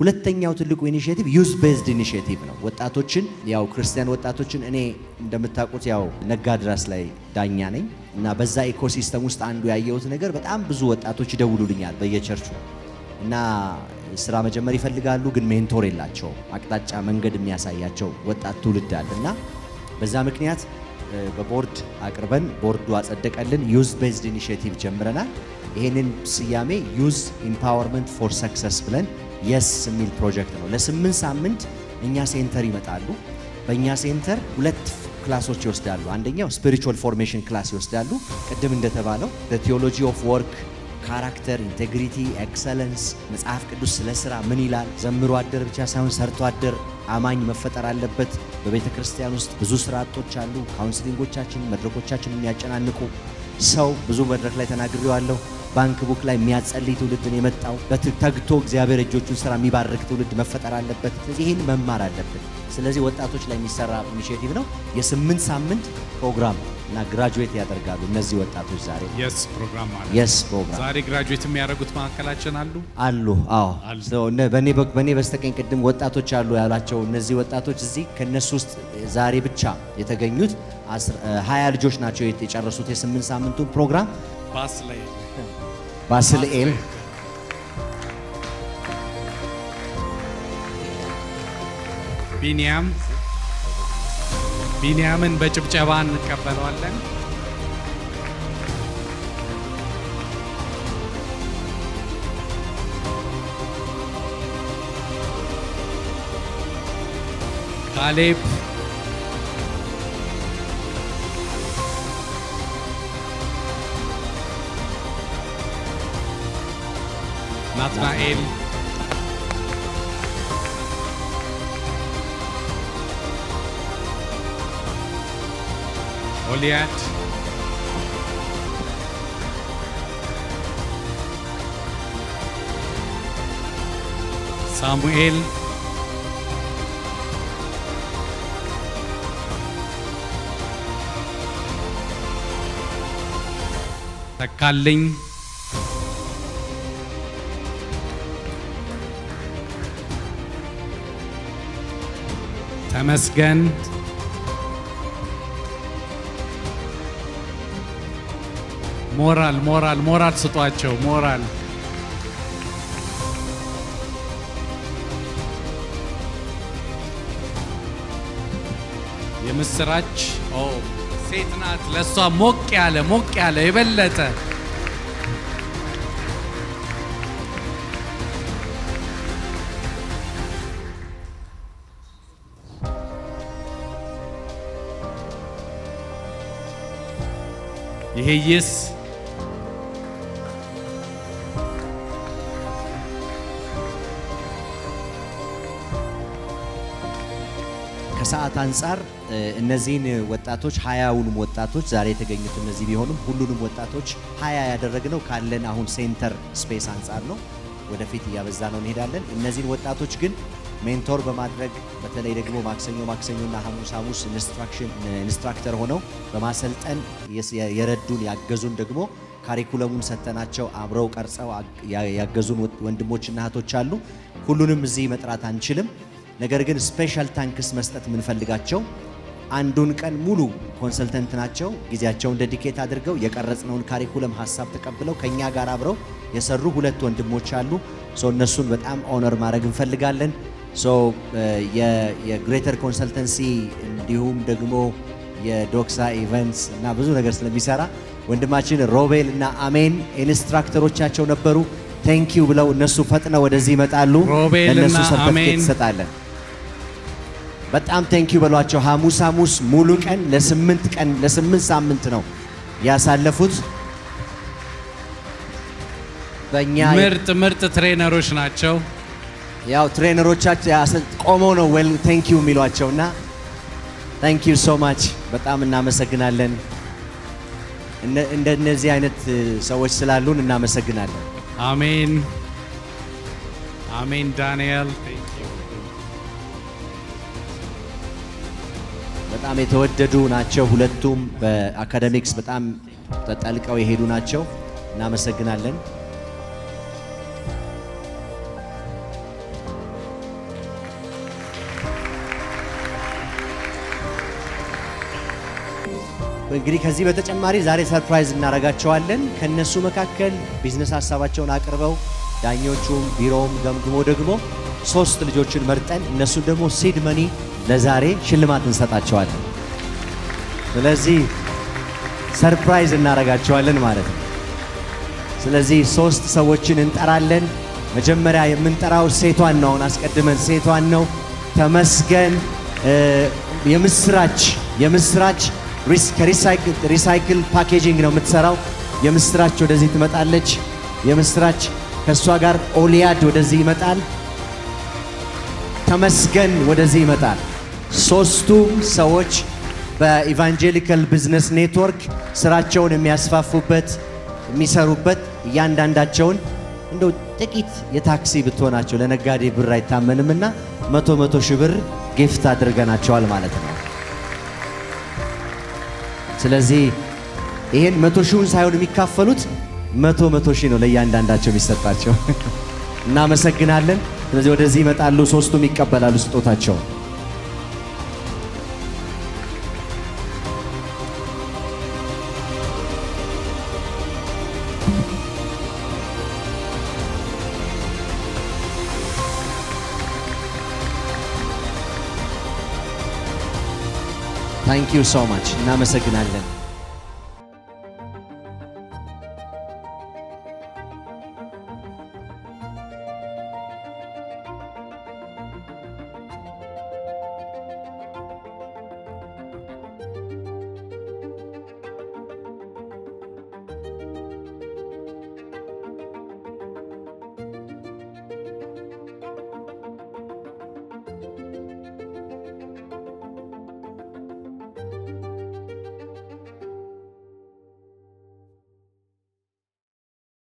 ሁለተኛው ትልቁ ኢኒሺየቲቭ ዩዝ ቤዝድ ኢኒሺየቲቭ ነው። ወጣቶችን ያው ክርስቲያን ወጣቶችን እኔ እንደምታውቁት ያው ነጋድራስ ላይ ዳኛ ነኝ እና በዛ ኢኮሲስተም ውስጥ አንዱ ያየሁት ነገር በጣም ብዙ ወጣቶች ይደውሉልኛል በየቸርቹ እና ስራ መጀመር ይፈልጋሉ፣ ግን ሜንቶር የላቸውም። አቅጣጫ መንገድ የሚያሳያቸው ወጣት ትውልድ አለና በዛ ምክንያት በቦርድ አቅርበን ቦርዱ አጸደቀልን። ዩዝ ቤዝድ ኢኒሺየቲቭ ጀምረናል። ይሄንን ስያሜ ዩዝ ኢምፓወርመንት ፎር ሰክሰስ ብለን የስ የሚል ፕሮጀክት ነው። ለ8 ሳምንት እኛ ሴንተር ይመጣሉ። በእኛ ሴንተር 2 ክላሶች ይወስዳሉ። አንደኛው ስፒሪቹዋል ፎርሜሽን ክላስ ይወስዳሉ። ቅድም እንደተባለው ቲዮሎጂ ኦፍ ወርክ፣ ካራክተር፣ ኢንቴግሪቲ፣ ኤክሰለንስ፣ መጽሐፍ ቅዱስ ስለ ስራ ምን ይላል፣ ዘምሮ አደር ብቻ ሳይሆን ሰርቶ አደር አማኝ መፈጠር አለበት። በቤተ ክርስቲያን ውስጥ ብዙ ስራ አጦች አሉ። ካውንስሊንጎቻችን መድረኮቻችን የሚያጨናንቁ ሰው ብዙ መድረክ ላይ ተናግሬዋለሁ። ባንክ ቡክ ላይ የሚያጸልይ ትውልድን የመጣው በተግቶ እግዚአብሔር እጆቹን ስራ የሚባርክ ትውልድ መፈጠር አለበት። ስለዚህ ይህን መማር አለብን። ስለዚህ ወጣቶች ላይ የሚሰራ ኢኒሺየቲቭ ነው። የ8 ሳምንት ፕሮግራም እና ግራጁዌት ያደርጋሉ እነዚህ ወጣቶች ዛሬ የስ ፕሮግራም ማለት የስ ፕሮግራም ዛሬ ግራጁዌት የሚያደርጉት መካከላችን አሉ። አዎ በኔ በስተቀኝ ቅድም ወጣቶች አሉ ያላቸው እነዚህ ወጣቶች እዚህ ከነሱ ውስጥ ዛሬ ብቻ የተገኙት 20 ልጆች ናቸው የጨረሱት የ8 ሳምንቱን ፕሮግራም። ባስልኤል ቢንያምን በጭብጨባ እንቀበለዋለን። ካሌብ ናትናኤል ኦሊያድ ሳሙኤል ተካልኝ ተመስገን ሞራል ስጧቸው። ሞራል የምስራች ሴት ናት። ለሷ ሞቅ ያለ የበለጠ ይሄስ ከሰዓት አንፃር እነዚህን ወጣቶች 20ውንም ወጣቶች ዛሬ የተገኙት እነዚህ ቢሆኑም ሁሉንም ወጣቶች 20 ያደረግነው ካለን አሁን ሴንተር ስፔስ አንፃር ነው። ወደፊት እያበዛ ነው እንሄዳለን። እነዚህን ወጣቶች ግን ሜንቶር በማድረግ በተለይ ደግሞ ማክሰኞና ሐሙስ ኢንስትራክተር ሆነው በማሰልጠን የረዱን ያገዙን ደግሞ ካሪኩለሙን ሰተናቸው አብረው ቀርጸው ያገዙን ወንድሞችና እህቶች አሉ። ሁሉንም እዚህ መጥራት አንችልም። ነገር ግን ስፔሻል ታንክስ መስጠት የምንፈልጋቸው አንዱን ቀን ሙሉ ኮንሰልተንት ናቸው። ጊዜያቸውን ዴዲኬት አድርገው የቀረጽነውን ካሪኩለም ሐሳብ ተቀብለው ከኛ ጋር አብረው የሰሩ 2 ወንድሞች አሉ። እነሱን በጣም ኦነር ማድረግ እንፈልጋለን። የግሬተር ኮንሰልተንሲ እንዲሁም ደግሞ የዶክሳ ኢቨንትስ እና ብዙ ነገር ስለሚሰራ ወንድማችን ሮቤል እና አሜን ኢንስትራክተሮቻቸው ነበሩ። ቴንኪው ብለው እነሱ ፈጥነው ወደዚህ ይመጣሉ። እነሱ ሰርተፊኬት ይሰጣለን። በጣም ቴንኪው በሏቸው። ሐሙስ ሙሉ ቀን ለ8 ሳምንት ነው ያሳለፉት። በእኛ ምርጥ ትሬነሮች ናቸው። ያው ትሬነሮቻቸው ቆመው ነው ዌል ቴንኪው የሚሏቸውና ቴንኪው ሶ ማች በጣም እናመሰግናለን። እንደነዚህ አይነት ሰዎች ስላሉን እናመሰግናለን። አሜን ዳንኤል በጣም የተወደዱ ናቸው። ሁለቱም በአካዳሚክስ በጣም ተጠልቀው የሄዱ ናቸው። እናመሰግናለን። እንግዲህ ከዚህ በተጨማሪ ዛሬ ሰርፕራይዝ እናደርጋቸዋለን። ከነሱ መካከል ቢዝነስ ሀሳባቸውን አቅርበው ዳኞቹም ቢሮውም ገምግሞ ደግሞ 3 ልጆችን መርጠን እነሱን ደግሞ ሲድ መኒ ለዛሬ ሽልማት እንሰጣቸዋለን። ስለዚህ ሰርፕራይዝ እናደርጋቸዋለን ማለት ነው። ስለዚህ 3 ሰዎችን እንጠራለን። መጀመሪያ የምንጠራው ሴቷን ነው። አሁን አስቀድመን ሴቷን ነው። ተመስገን የምስራች ከሪሳይክል ፓኬጂንግ ነው የምትሰራው። የምስራች ወደዚህ ትመጣለች። የምስራች ከእሷ ጋር ኦሊያድ ወደዚህ ይመጣል። ተመስገን ወደዚህ ይመጣል። 3ቱም ሰዎች በኢቫንጀሊካል ቢዝነስ ኔትወርክ ስራቸውን የሚያስፋፉበት የሚሰሩበት እያንዳንዳቸውን እንደው ጥቂት የታክሲ ብትሆናቸው ለነጋዴ ብር አይታመንምና 100 ሺህ ብር ጊፍት አድርገናቸዋል ማለት ነው። ስለዚህ ይሄን 100 ሺውን ሳይሆን የሚካፈሉት 100 ሺህ ነው ለእያንዳንዳቸው የሚሰጣቸው። እናመሰግናለን። ስለዚህ ወደዚህ ይመጣሉ፣ 3ቱም ይቀበላሉ ስጦታቸው። ታንክ ዩ ሶ ማች። እናመሰግናለን።